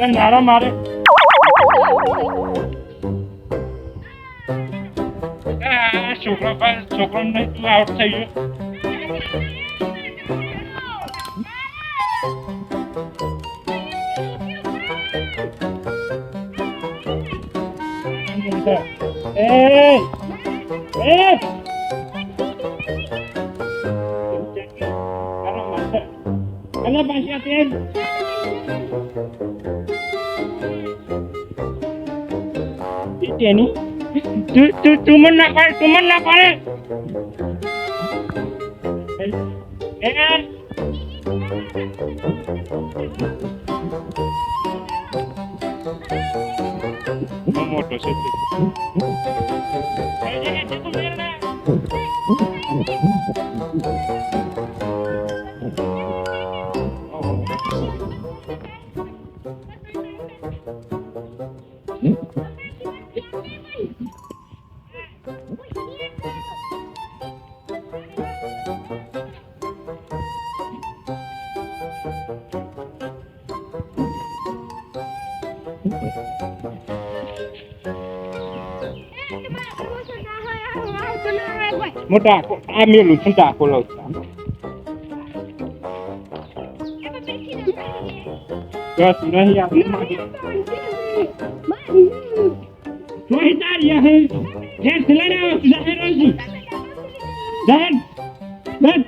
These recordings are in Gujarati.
નારા મારે છોકરો નહીં તું આઉટ થઈ ગયો તું મને ના પાડે મોટો છે મોટા આ મેલું છે ટાકો લો બસ નહીં આપણે માગે જોઈ તારી હે હે ચલાને આવ જાહેર રહી જાહેર બસ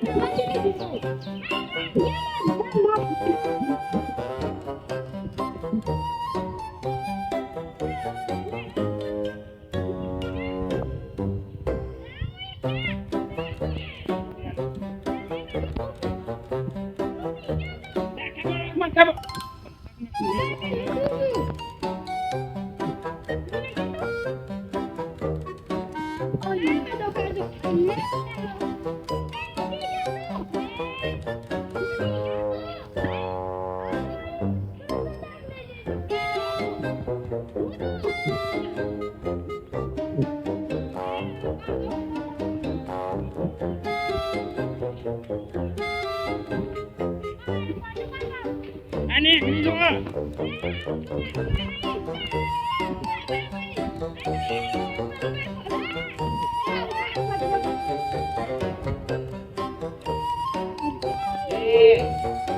અને જો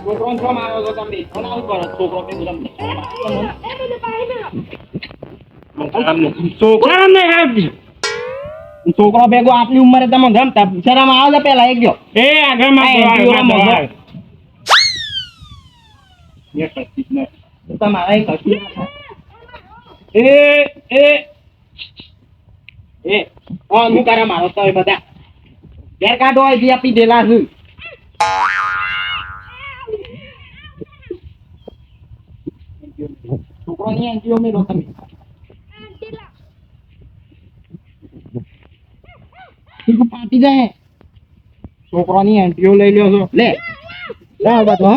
છોકરો છો મારો તો તમે કોના ઉપર છોકરો કે તમને છોકરા ને હેડી છોકરો ભેગો આપની ઉંમરે તમે ગમતા શરમ આવે પેલા એક ગયો એ આગળ માં ये करती है तुम्हारा ही करती ए और मु करा मारो तो बता यार काटो है जी अपनी देला हूं छोकरो नहीं एनजीओ में लो તમે તું પાટી જાય છોકરો ની એનજીઓ લઈ લ્યો છો લે લા બધો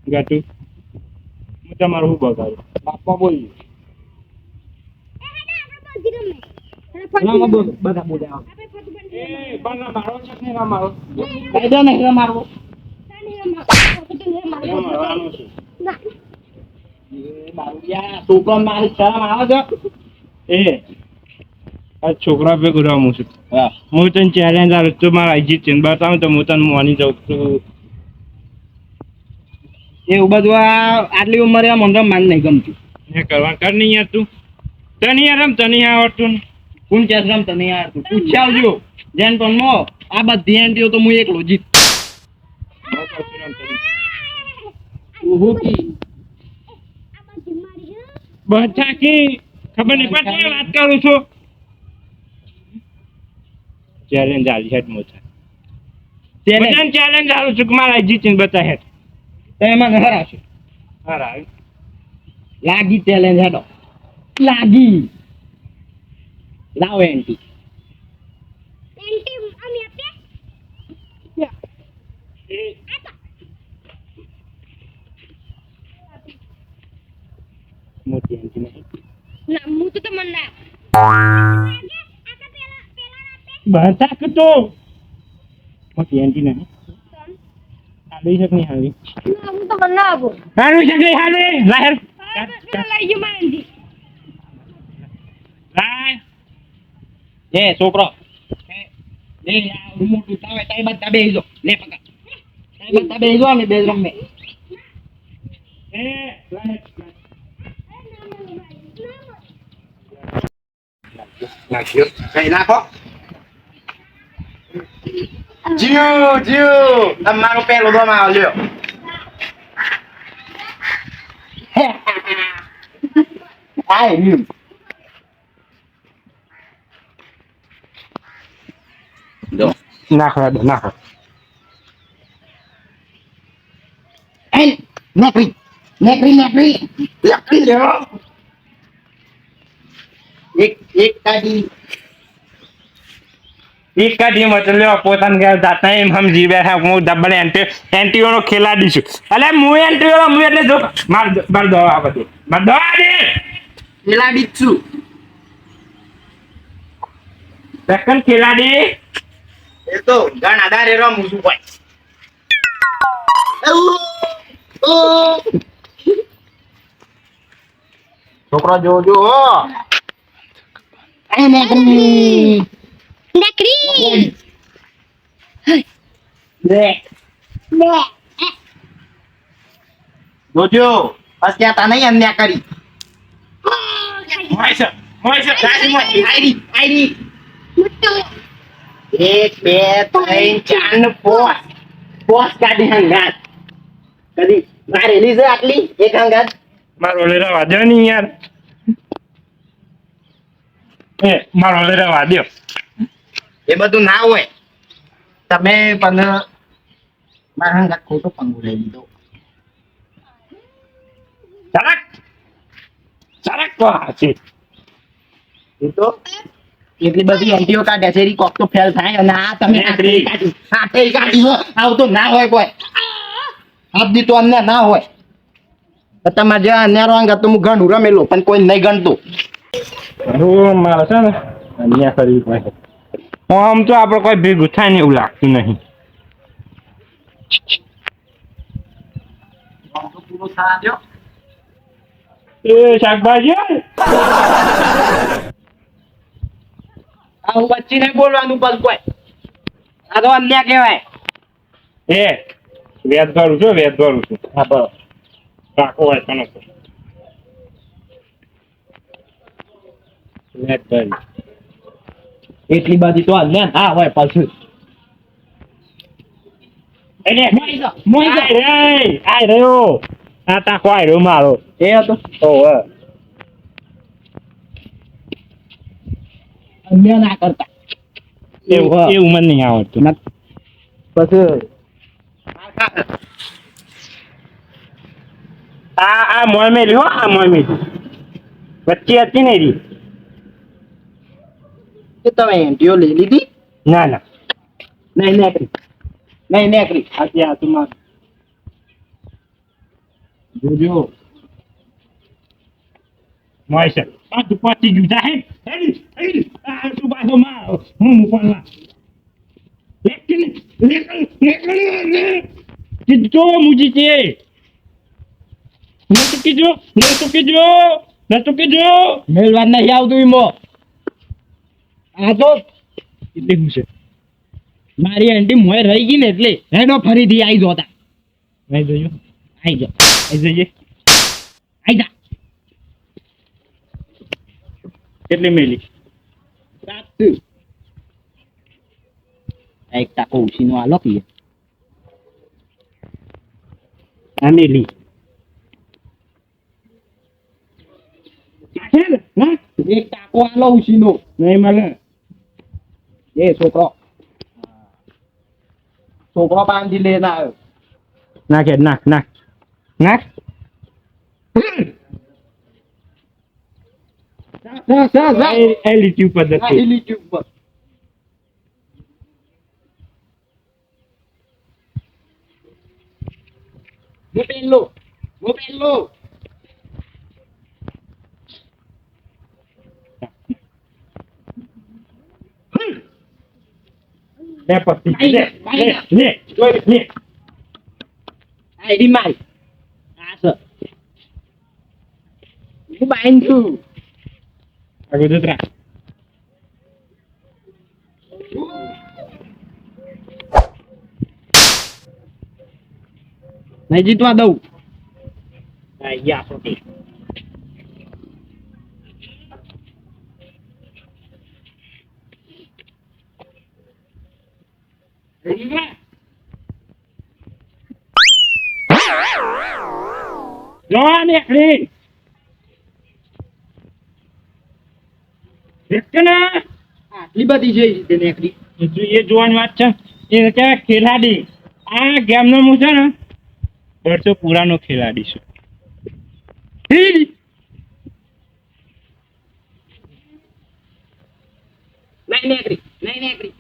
ગાટુ હું તમારું શું બગાડું બાપા બોલી બધા બોલ્યા એ બના મારો છે ને ના મારો કાયદો નહીં મારવો છોકરો મારી શરમ આવે છે એ આ છોકરા ભેગો રમું છું હું તને ચેલેન્જ આલું તું મારા જીત છે બતાવું તો હું તને માની જાઉં છું એવું બધું આટલી ઉંમરે આમ મને માન નહીં ગમતું એ કરવા કર નહીં યાર તું તને યાર રમ તને આવડતું કોણ ચેસ રમ તને આવડતું પૂછ્યા આવજો જેન પણ મો આ બધી એન્ટીઓ તો હું એકલો જીત ઓહો કી બચ્ચા કી ખબર નહીં પડતી વાત કરું છું ચેલેન્જ આલી હેડ મોટા ચેલેન્જ આલું છું કે મારા જીતીને બતા હેડ એમાં હરાશે હરાય લાગી ચેલેન્જ હેડો લાગી લાવ એન્ટી અમે આપે એ મોટી એન્ટી નહીં ના હું તો તમને ના બતા કે તો મોટી એન્ટી નહીં હાલી છે કે નહીં હાલી હું તો બનાવો હારું છે કે નહીં હાલી લહેર લઈ ગયો મારી લાય એ છોકરો લે આ મોટું તાવે તાઈ બધા બેહી લે પકડ તાઈ બધા બેહી અમે બે રમે એ લહેર નાખ્યો કઈ નાખો જીવ તમારો પેલો દોમાં આવ્યો આય રહ્યું દો નાખો એ નેકરી લકડી લ્યો એક કાઢી મત લ્યો પોતાને ઘેર જાતના એમ સમજી બેઠા હું ડબલ એન્ટીઓ નો ખેલાડી છું અલે હું એન્ટીઓ હું એટલે જો માર દો આ બધું માર દો દે ખેલાડી છું સેકન્ડ ખેલાડી એ તો ગણ આધારે રમું છું ભાઈ છોકરો જોજો નકરી જોજો બસ ત્યાં તા નહીં અન્યા કરી મોય આઈડી એક બે ત્રણ ચાર ને પોસ કાઢી હંગાત કદી મારેલી છે આટલી એક હંગાત મારો લે રવા દો ની યાર મારો લે રવા દો એ બધું ના હોય તમે પણ મારા હંગાત ખોટો પંગો લઈ લીધો સરક તો હાચી એ તો એટલી બધી એન્ટીઓ કાઢ્યા છે કોક તો ફેલ થાય અને આ તમે કાઢી આવતો ના હોય કોઈ આપદી તો અન્ય ના હોય તમારે જ્યાં અન્યારો અંગા તો હું ઘણું રમેલો પણ કોઈ નહીં ગણતું મારે છે ને અન્યા કરવી પડે આમ તો આપડે કોઈ ભેગું થાય ને એવું લાગતું નહીં પૂરો થવા દો એ શાકભાજી હું વચ્ચે નહીં બોલવાનું બસ કોઈ આ તો અન્યા કહેવાય વેદ ભરું છું હા બસ રાખો હોય તને વેદ ભરી એટલી બધી તો અન્યા ના હોય પાછું આય રહ્યો આ તાકો આય રહ્યો મારો એ હતો ઓવે અન્ય ના કરતા એવું મને નહીં આવડતું પછી આ મોય મેલી હો આ મોય મેલી વચ્ચે હતી ને રી કે તમે એન્ટીઓ લઈ લીધી ના નહીં નેકરી આજે આ તું જોજો મોય છે પાછું પાછી ગયું જાય આ તું પાછો માં હું મૂકવાના કીધો મુજી છે નતું કીધો મેલવા નહીં આવતું ઈમો આ તો એટલે હું છે મારી આંટી મોય રહી ગઈ ને એટલે હેડો ફરીથી આવી જોતા નહીં જોજો આવી જા કેટલી મેલી 7 એક ટાકો ઉછીનો આલો કીએ આમેલી એક ટાકો આલો ઉછીનો નહીં મળે એ છોકરો બાંધી લે ના આવ્યો નાખે નાખ લીટી ઉપર લીટી ઉપર મોપેલો લે પત્તી લે આઈડી મારી આ સર હું બાઈન છું આગળ જતરા નહીં જીતવા દઉં યા સોટી જોવા નીકળી આટલી બધી છે નીકળી એ જોવાની વાત છે એ કે ખેલાડી આ ગેમનો હું છે ને 150 પુરાનો ખેલાડી છું નહીં નીકળી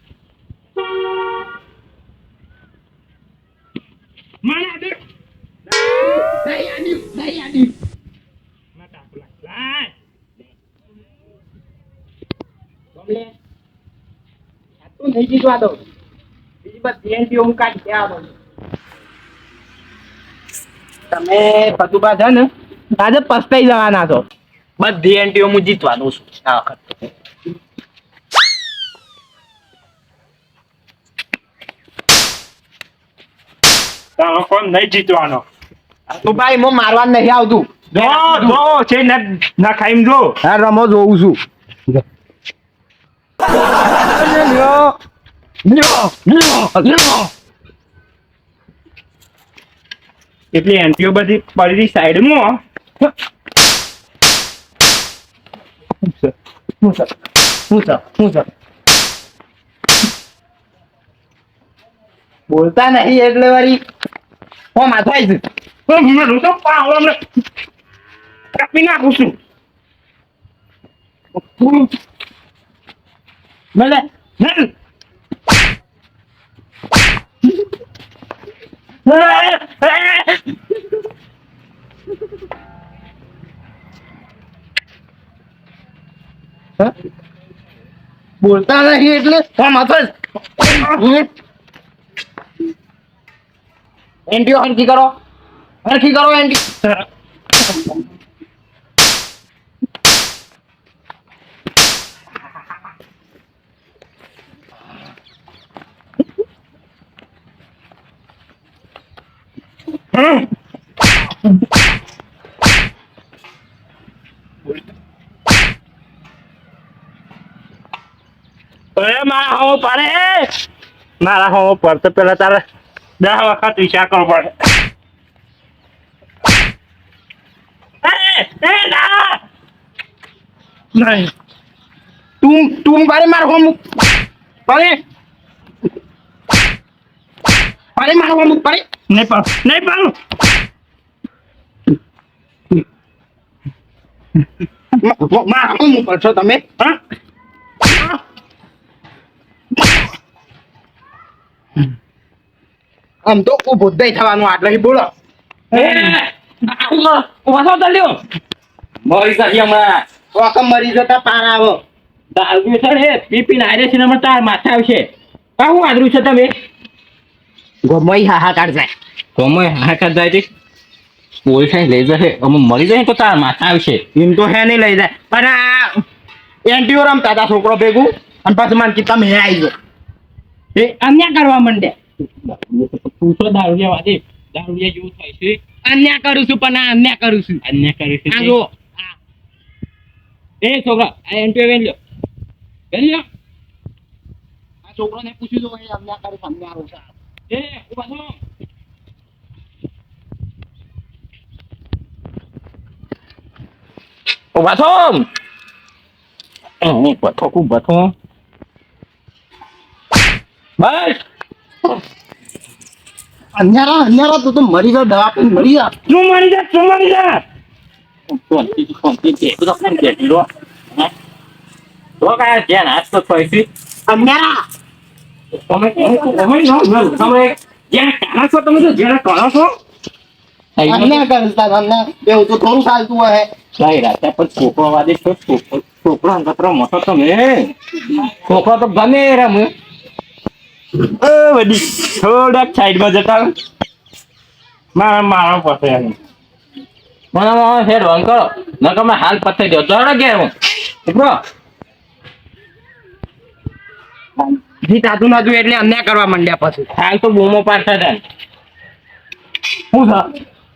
મારા દે નહીં આડી માતા પુલા લાય બોલે આ તો નહીં જીતવા દો બીજી બધી એનપી હું કાઢી દે આવો તમે ફતુબા છે ને આજે પસ્તાઈ જવાના છો બધી એનટીઓ હું જીતવા દઉં છું આ વખત કોણ નહીં જીતવાનો તું ભાઈ હું મારવા નહીં આવતું જો છે ના ખાઈમ જો હા રમો જોઉં છું એટલી એન્ટીઓ બધી પડી સાઈડમાં બોલતા નહીં એટલે વારી હું માથાઈ છું તો પાવડો અમને કાપી નાખું છું મળે બોલતા નહીં એટલે એન્ટીઓ હરખી કરો એન્ટી મારા હો પર તો પેલા તારે 10 વખત વિચાર કરવો પડે નહીં તું મારે માર હોમ અરે માર હોમ પરે નહીં પાડું માર હોમ પર છો તમે હા આમ તો ઉભો જ નહીં થવાનું આટલે બોલો મરી જશે હમણાં મરી જતા પાર આવો દારૂ છે ને પીપીને આરે છે ને તાર માથા આવશે હું આદરું છે તમે ગોમય હાહાકાર જાય છે પોલીસ લઈ જશે અમે મરી જાય તો તાર માથા આવશે એમ તો હે નહીં લઈ જાય પણ આ એન્ટીઓ રમતા હતા છોકરો ભેગું અને પાછું માનકી તમે આવી ગયો એ અન્યા કરવા માંડ્યા તું તો દારૂડિયા વાદે દારૂડિયા જેવું થાય છે અન્યા કરું છું પણ અન્યા કરું છું આ જો એ છોકરા આ એન્ટીઓ વેન લ્યો આ છોકરાને પૂછ્યું તો એ અન્યા કરે સામે આવો છે એ ઉભા થો ઉભા થો બસ અન્યારા તું તો મરી જા દવા પીને મરી જા તું મરી જા તો કાય ધ્યાન આજ તો થઈ અન્યારા તમે જ્યાં કાણા છો તમે તો જ્યાં કાણા છો અન્યા કરતા અન્યા એવું તો થોડું ચાલતું હોય કઈ રાતે પણ છોકરો વાદે તો છોકરો અંગતરો મોટો તમે છોકરો તો ગમે રમે વડી થોડાક સાઈડમાં જતા મારો પાસે મને હેડ વન કરો ન તમે હાલ પતાઈ દો જોડે ઘેર હું ઉપરો જીત આતું નતું એટલે અન્યાય કરવા માંડ્યા પછી હાલ તો બૂમો પાડતા હતા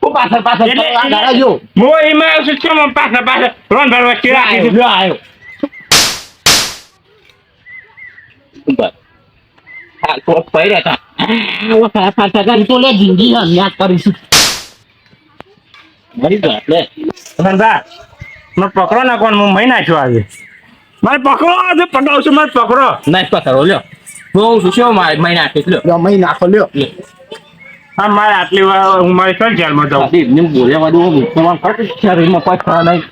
હું પાછળ પાછળ દાદા જો હું એમાં આવ્યો છું કેમ પાછળ રોન ભરવા ચીરા આવ્યો ઉપર હાલ તો પૈરે હતા ઓ પાછળ તો લે જિંદગી અન્યાય કરીશું મરી ગયો એટલે રમણભા મને પકડો ના કોણ હું મહી નાખ્યો આજે મારે પકડો આજે પકડાવશું મારે પકડો નાઈસ પકડો લ્યો હું શું શું મારે મહિના આપીશ લ્યો મહી નાખો લ્યો હા મારે આટલી વાર હું મારી કઈ જેલમાં જાઉં એમને બોલ્યા બધું મુખ્યમાં ફટ શરીરમાં કોઈ ખરા નહીં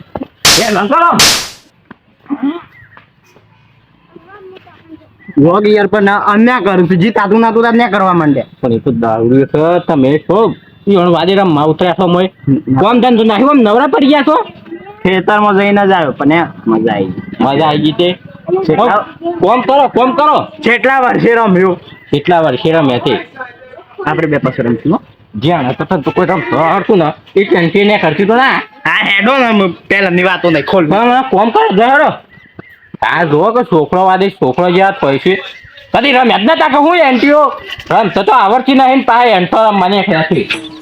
એ લંકડો વોગ યાર પણ અન્યાય કરું છું જીત આતું નાતું અન્યાય કરવા માંડ્યા પણ એ તો દારૂ છે તમે છો ઈવણ વાદે રમવા ઉતર્યા છો મોય કોમ ધંધો નાખ્યો આમ નવરા પડી ગયા છો ખેતરમાં જઈને જ આવ્યો પણ મજા આવી ગઈ તે કોમ કરો કેટલા વર્ષે રમ્યો કેટલા વર્ષે રમ્યા તે આપણે બે પાસે રમશું જ્યાં હતા તો કોઈ રમતો હરતું ના એ ટેન્શન ને કરતી તો ના હા હેડો ને પહેલાની વાતો નહીં ખોલ કોમ કરો જરો આ જો કે છોકરો વાદે છોકરો જ્યાં પૈસે કદી રમ્યા જ નતા કે હું એન્ટીઓ રમતો તો આવડતી નહીં પાય એન્ટો મને નથી